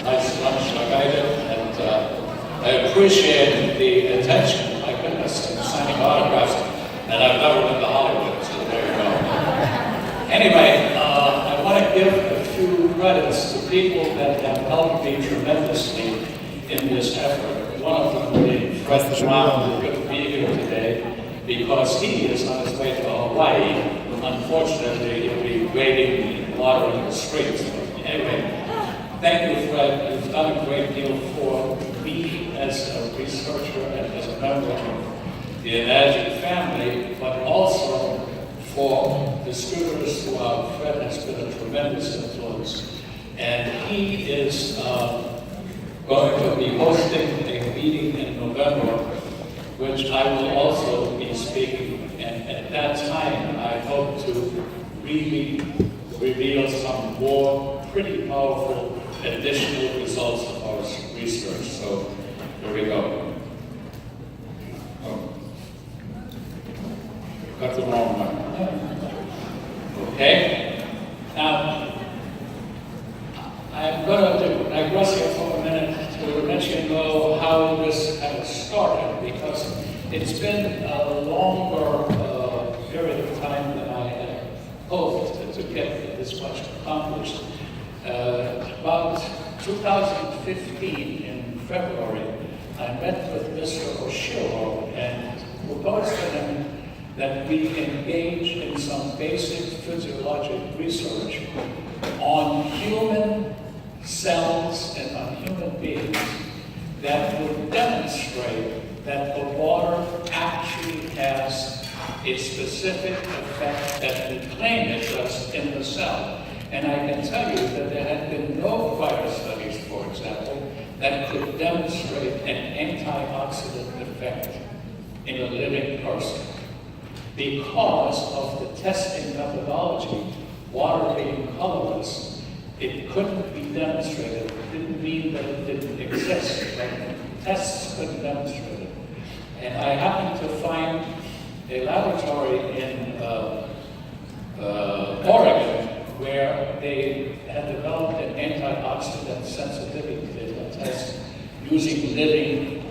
nice lunch like I did, and I appreciate the attention. My goodness, I'm signing autographs, and I've never been to Hollywood, so there you go. Anyway, I want to give a few credits to people that have helped me tremendously in this effort. One of them being Fred Brown, who couldn't be here today because he is on his way to Hawaii. Unfortunately, he'll be wading water in the streets. But anyway, thank you, Fred. You've done a great deal for me as a researcher and as a member of the Anagi family, but also for the students throughout. Fred has been a tremendous influence. And he is going to be hosting a meeting in November, which I will also be speaking. And at that time, I hope to really reveal some more pretty powerful additional results of our research. So here we go. Oh. Got the wrong one. Okay. Now, I'm going to digress here for a minute to let you know how this kind of started, because it's been a longer period of time than I had hoped to get this much accomplished. About 2015, in February, I met with Mr. Oshiro and proposed to him that we engage in some basic physiologic research on human cells and on human beings that would demonstrate that the water actually has a specific effect that we claim it does in the cell. And I can tell you that there had been no prior studies, for example, that could demonstrate an antioxidant effect in a living person. Because of the testing methodology, water being colorless, it couldn't be demonstrated. It didn't mean that it didn't exist, but tests couldn't demonstrate it. And I happened to find a laboratory in Oregon where they had developed an antioxidant sensitivity test using living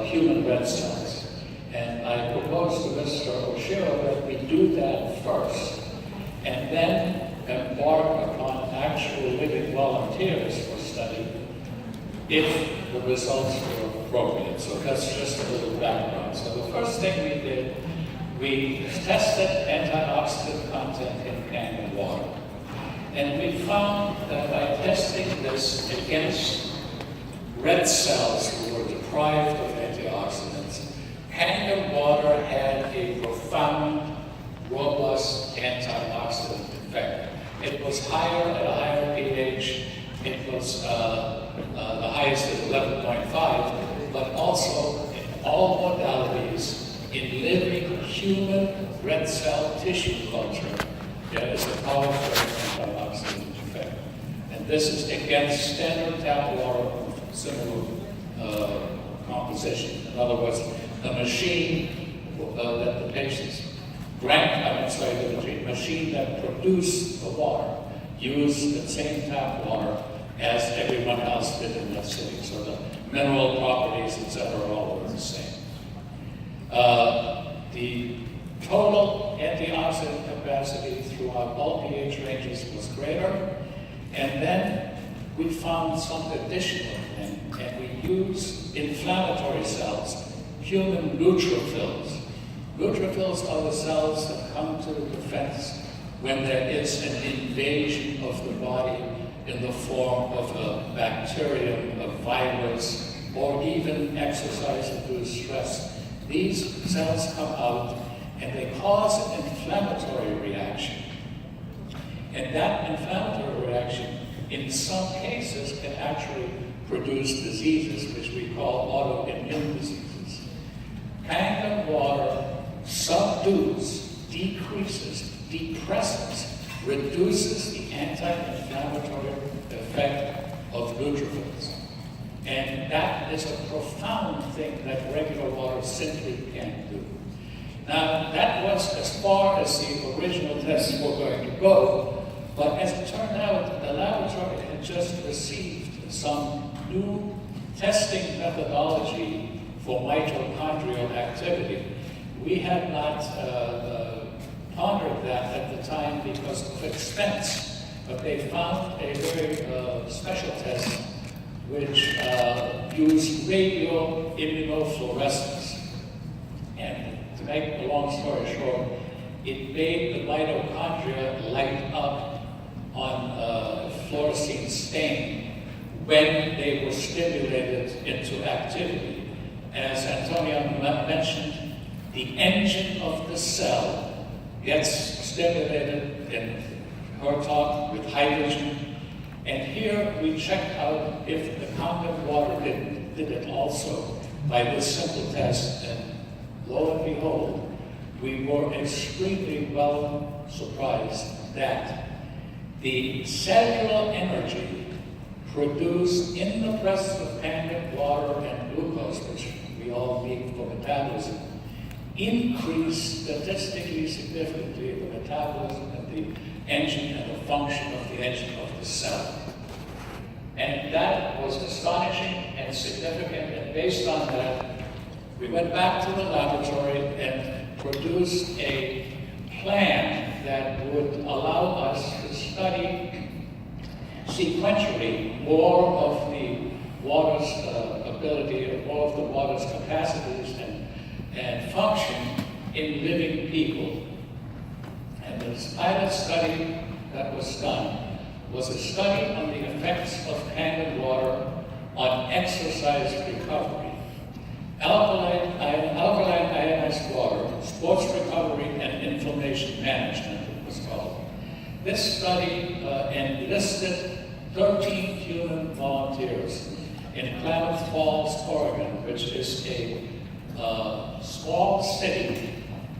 human red cells. And I proposed to Mr. Oshiro that we do that first, and then embark upon actual living volunteers for study if the results were appropriate. So that's just a little background. So the first thing we did, we tested antioxidant content in Kangen water. And we found that by testing this against red cells who were deprived of antioxidants, Kangen water had a profound, robust antioxidant effect. It was higher at a higher pH. It was the highest at 11.5, but also in all modalities, in living human red cell tissue culture, there is a powerful antioxidant effect. And this is against standard tap water of similar composition. In other words, the machine that the patients drank, the machine that produced the water used the same tap water as everyone else did in that city. So the mineral properties, etc., all were the same. The total antioxidant capacity throughout all pH ranges was greater. And then we found some additional thing, and we used inflammatory cells, human neutrophils. Neutrophils are the cells that come to the defense when there is an invasion of the body in the form of a bacterium, a virus, or even exercise-induced stress. These cells come out and they cause an inflammatory reaction. And that inflammatory reaction, in some cases, can actually produce diseases, which we call autoimmune diseases. Kangen water subdues, decreases, depresses, reduces the anti-inflammatory effect of neutrophils. And that is a profound thing that regular water simply can't do. Now, that was as far as the original tests were going to go, but as it turned out, the laboratory had just received some new testing methodology for mitochondrial activity. We had not pondered that at the time because of expense, but they found a very special test which used radio immunofluorescence. And to make a long story short, it made the mitochondria light up on fluorescein stain when they were stimulated into activity. As Antonia mentioned, the engine of the cell gets stimulated in her talk with hydrogen. And here we checked out if the Kangen water did it also by this simple test. And lo and behold, we were extremely well surprised that the cellular energy produced in the presence of Kangen water and glucose, which we all need for metabolism, increased statistically significantly the metabolism and the engine and the function of the engine of the cell. And that was astonishing and significant, and based on that, we went back to the laboratory and produced a plan that would allow us to study sequentially more of the water's ability, more of the water's capacities and function in living people. And the pilot study that was done was a study on the effects of Kangen water on exercise recovery. Alkaline ionized water, sports recovery, and inflammation management, it was called. This study enlisted 13 human volunteers in Klamath Falls, Oregon, which is a small city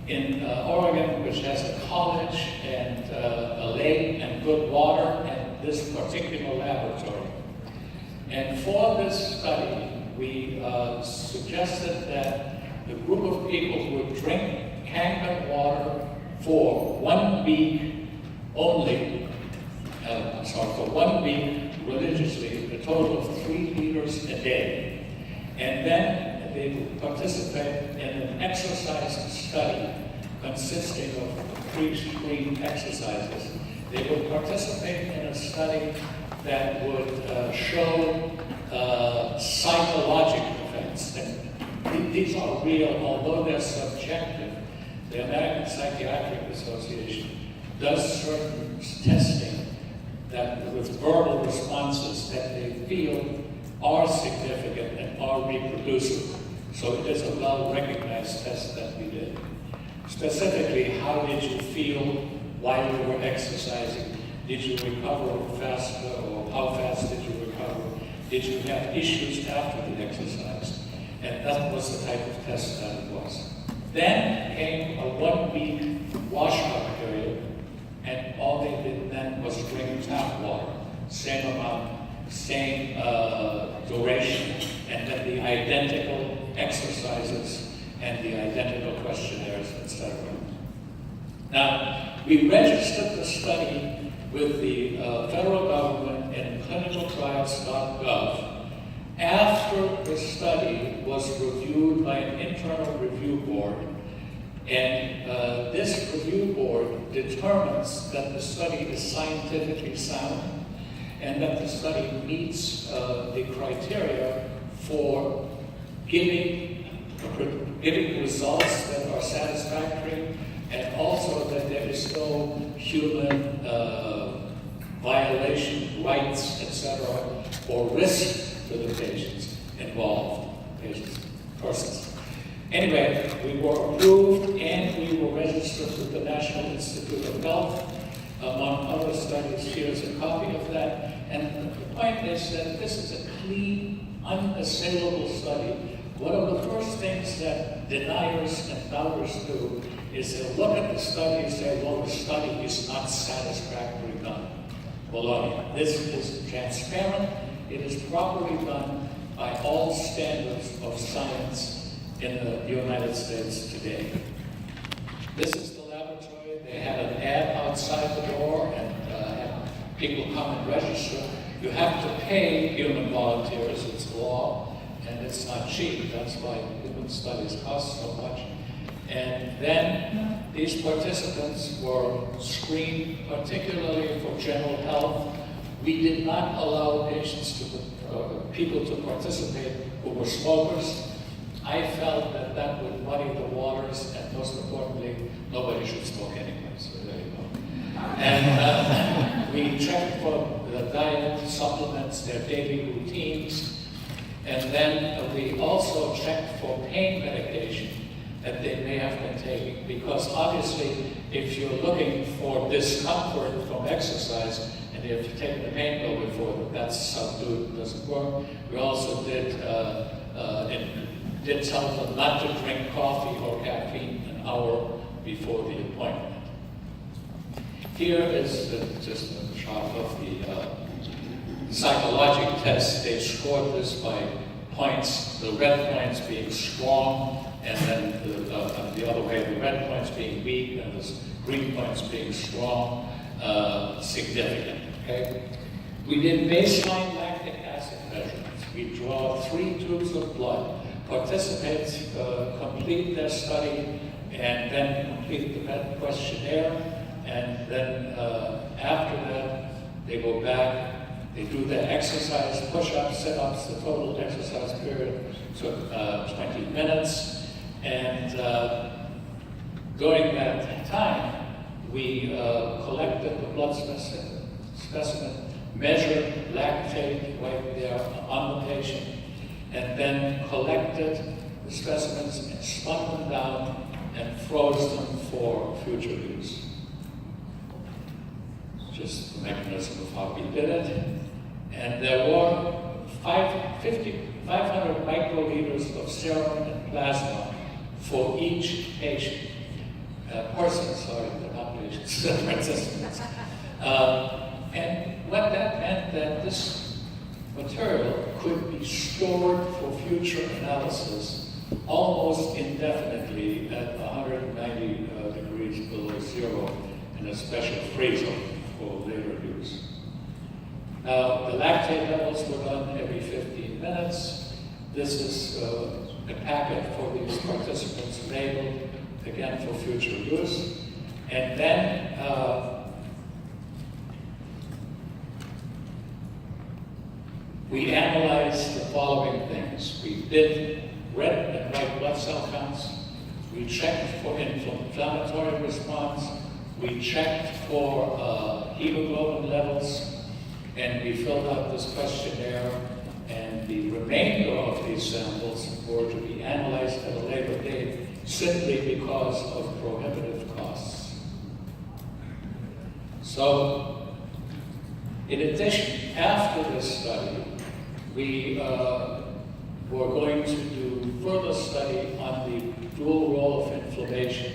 in Oregon, which has a college and a lake and good water and this particular laboratory. And for this study, we suggested that the group of people would drink Kangen water for 1 week only, for 1 week religiously, a total of 3 liters a day. And then they would participate in an exercise study consisting of 3 screen exercises. They would participate in a study that would show psychological effects. And these are real, although they're subjective. The American Psychiatric Association does certain testing that with verbal responses that they feel are significant and are reproducible. So it is a well-recognized test that we did. Specifically, how did you feel while you were exercising? Did you recover faster, or how fast did you recover? Did you have issues after the exercise? And that was the type of test that it was. Then came a 1 week washout period, and all they did then was drink tap water. Same amount, same duration, and then the identical exercises and the identical questionnaires, etc. Now, we registered the study with the federal government in clinicaltrials.gov after the study was reviewed by an internal review board. And this review board determines that the study is scientifically sound and that the study meets the criteria for giving results that are satisfactory, and also that there is no human violation, rights, etc., or risk to the patients involved, persons. Anyway, we were approved and we were registered with the National Institute of Health, among other studies. Here's a copy of that. And the point is that this is a clean, unassailable study. One of the first things that deniers and doubters do is they look at the study and say, well, the study is not satisfactorily done. Baloney. This is transparent. It is properly done by all standards of science in the United States today. This is the laboratory. They had an ad outside the door, and had people come and register. You have to pay human volunteers, it's law, and it's not cheap. That's why human studies cost so much. And then these participants were screened, particularly for general health. We did not allow people to participate who were smokers. I felt that that would muddy the waters, and most importantly, nobody should smoke anyway, so there you go. And we checked for the diet, supplements, their daily routines, and then we also checked for pain medication that they may have been taking, because obviously, if you're looking for discomfort from exercise, and if you've taken the pain pill before, that's subdued, doesn't work. We also did tell them not to drink coffee or caffeine an hour before the appointment. Here is just a shot of the psychological test. They scored this by points, the red points being strong, and then the other way, the red points being weak, and the green points being strong, significant, okay? We did baseline lactic acid measurements. We draw 3 tubes of blood. Participants complete their study and then complete the questionnaire, and then after that, they go back, they do their exercise, push-ups, sit-ups. The total exercise period took 20 minutes, and during that time, we collected the blood specimen, measured lactate right there on the patient, and then collected the specimens and spun them down and froze them for future use. Just the mechanism of how we did it. And there were 500 microliters of serum and plasma for each patient. Person, sorry, they're not patients, participants. And what that meant that this material could be stored for future analysis almost indefinitely at 190 degrees below zero in a special freezer for later use. Now, the lactate levels were done every 15 minutes. This is a packet for these participants labeled, again, for future use. And then we analyzed the following things. We did red and white blood cell counts. We checked for inflammatory response. We checked for hemoglobin levels. And we filled out this questionnaire. And the remainder of these samples were to be analyzed at a later date simply because of prohibitive costs. So, in addition, after this study, we were going to do further study on the dual role of inflammation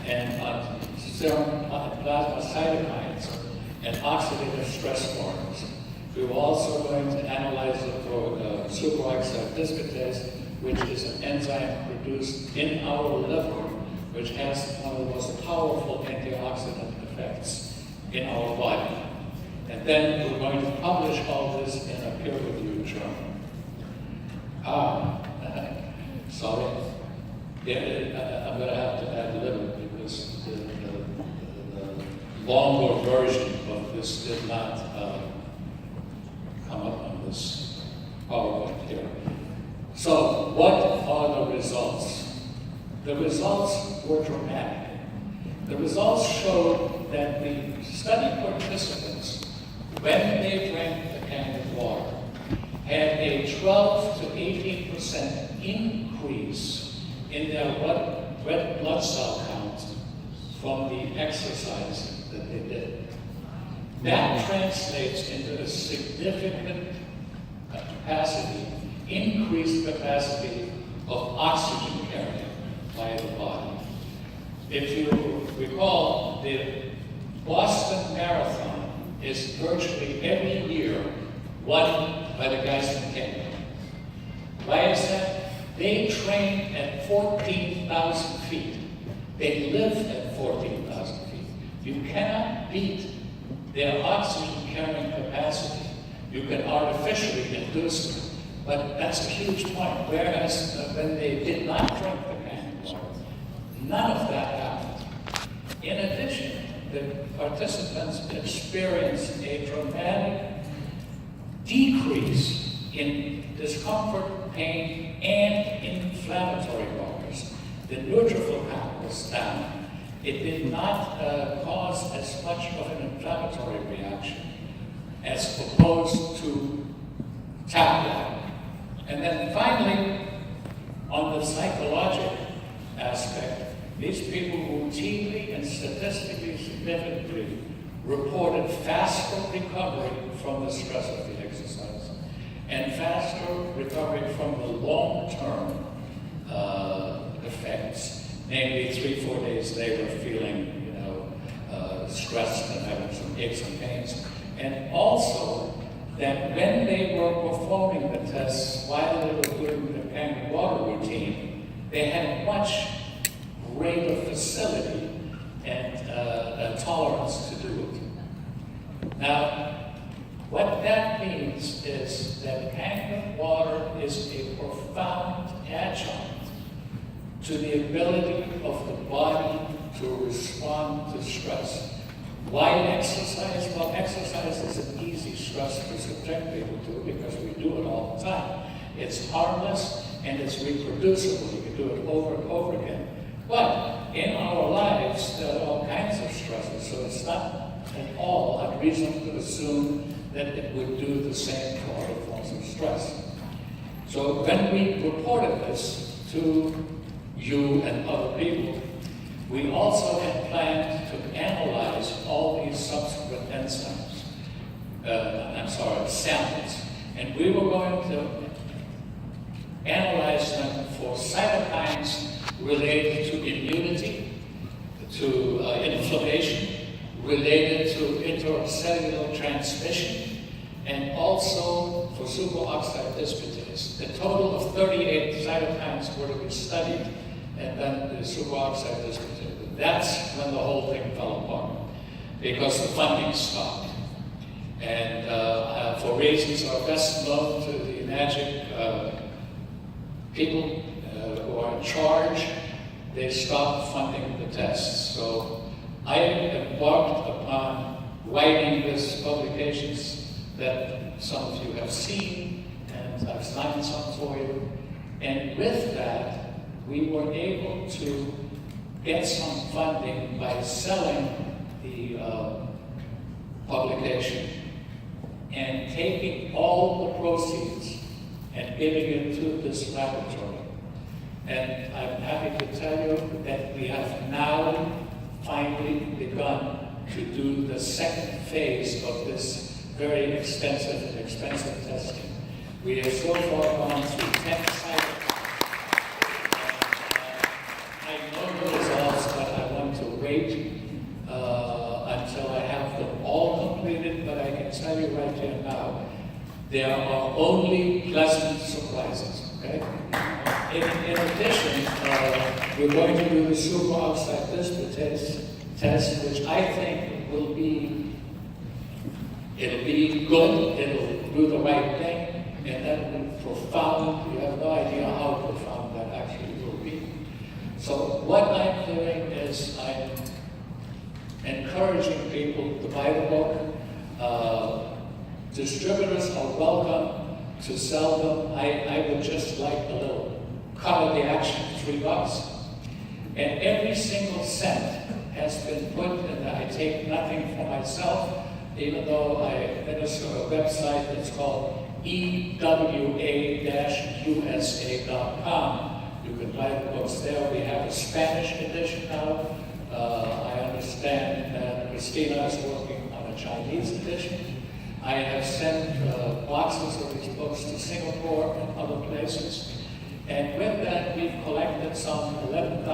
and on serum plasma cytokines and oxidative stress hormones. We were also going to analyze it for superoxide dismutase, which is an enzyme produced in our liver, which has one of the most powerful antioxidant effects in our body. And then we're going to publish all this in a peer-reviewed journal. Sorry. Yeah, I'm going to have to add a little because the longer version of this did not come up on this PowerPoint here. So, what are the results? The results were dramatic. The results showed that the study participants, when they drank the Kangen water, had a 12 to 18% increase in their red blood cell count from the exercise that they did. That translates into a significant increased capacity of oxygen carrying by the body. If you recall, the Boston Marathon is virtually every year won by the guys from Kenya. Why is that? They train at 14,000 feet. They live at 14,000 feet. You cannot beat their oxygen carrying capacity You can artificially induce it, but that's a huge point. Whereas when they did not drink the Kangen water, none of that happened. In addition, the participants experienced a dramatic decrease in discomfort, pain, and inflammatory markers. The neutrophil count was down. It did not cause as much of an inflammatory reaction as opposed to tap water. And then finally, on the psychological aspect, these people routinely and statistically significantly reported faster recovery from the stress of the exercise and faster recovery from the long-term effects, namely 3-4 days later feeling, stressed and having some aches and pains. And also that when they were performing the tests while they were doing the Kangen water routine, they had much greater facility and tolerance to do it. Now, what that means is that Kangen water is a profound adjunct to the ability of the body to respond to stress. Why exercise? Well, exercise is an easy stress to subject people to because we do it all the time. It's harmless and it's reproducible. You can do it over and over again. But in our lives, there are all kinds of stresses, so it's not at all unreasonable to assume that it would do the same for other forms of stress. So when we reported this to you and other people, we also had planned to analyze all these subsequent samples. And we were going to analyze them for cytokines related to immunity, to inflammation, related to intercellular transmission, and also for superoxide dismutase. A total of 38 cytokines were to be studied, and then the superoxide dismutase. That's when the whole thing fell apart, because the funding stopped. And for reasons that are best known to the magic people who are in charge, they stopped funding the tests. So I embarked upon writing these publications that some of you have seen, and I've signed some for you. And with that, we were able to get some funding by selling the publication and taking all the proceeds and giving it to this laboratory. And I'm happy to tell you that we have now finally begun to do the second phase of this very extensive and expensive testing. We have so far gone through 10 sites. I know the results, but I want to wait until I have them all completed, but I can tell you right here now, there are only pleasant surprises, okay? In addition, we're going to do the superoxide dismutase test, which I think will be, it'll be good, it'll do the right thing, and that will be profound. You have no idea how profound that actually will be. So what I'm doing is I'm encouraging people to buy the book. Distributors are welcome to sell them. I would just like a little cut of the action, $3. And every single cent has been put, and I take nothing for myself, even though I administer a website that's called ewa-usa.com. You can buy the books there. We have a Spanish edition now. I understand that Christina is working on a Chinese edition. I have sent boxes of these books to Singapore and other places. And with that, we've collected some $11,000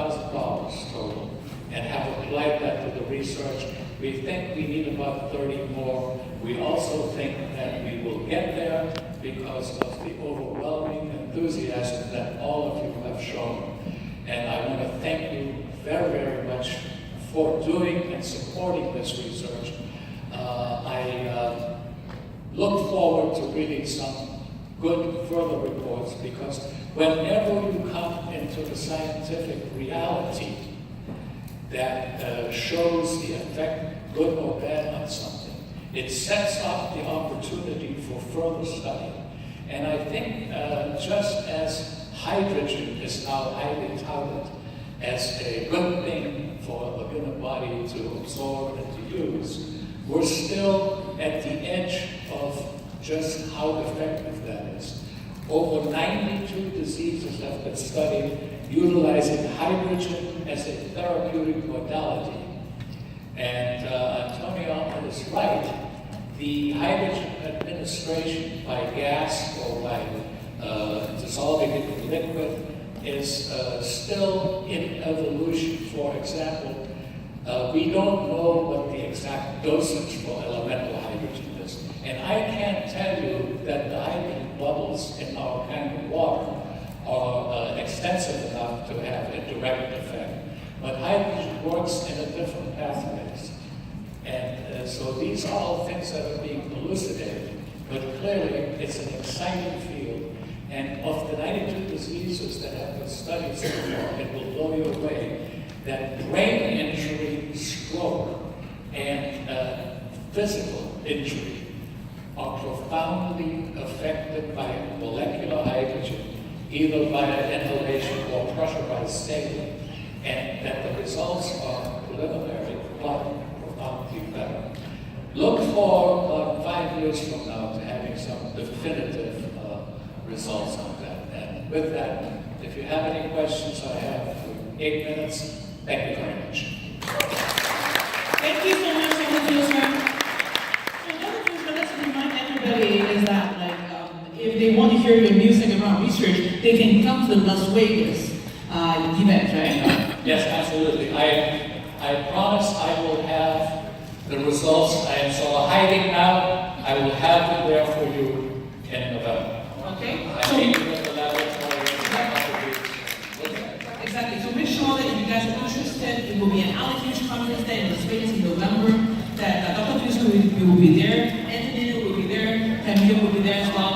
total and have applied that to the research. We think we need about 30 more. We also think that we will get there because of the overwhelming enthusiasm that all of you have shown. And I want to thank you very, very much for doing and supporting this research. look forward to reading some good further reports, because whenever you come into the scientific reality that shows the effect, good or bad, on something, it sets up the opportunity for further study. And I think just as hydrogen is now highly touted as a good thing for the human body to absorb and to use, we're still at the edge of just how effective that is. Over 92 diseases have been studied utilizing hydrogen as a therapeutic modality. And Antonio is right. The hydrogen administration by gas or by dissolving it in liquid is still in evolution. For example, we don't know what the exact dosage for elemental hydrogen is. And I can't tell you that the hydrogen bubbles in our Kangen water are extensive enough to have a direct effect. But hydrogen works in a different pathways. And so these are all things that are being elucidated. But clearly, it's an exciting field. And of the 92 diseases that have been studied so far, it will blow you away that brain injury, stroke, and physical injury are profoundly affected by molecular hydrogen, either via inhalation or pressurized saline, and that the results are preliminary but profoundly better. Look for 5 years from now to having some definitive results on that. And with that, if you have any questions, I have 8 minutes. Thank you very much. Thank you so much, Dr. Filtzer. So, Dr. Filtzer, let's remind everybody is that, if they want to hear your music around research, they can come to the Las Vegas event, right? Yes, absolutely. I promise I will have the results. I am sort of hiding now. I will have them there for you in November. Okay. I meet with the laboratory in a couple of weeks. Exactly. So make sure that if you guys are interested, it will be an outreach conference there in Las Vegas in November. That Dr. Filtzer will be there, Anthony will be there, Camille will be there as well.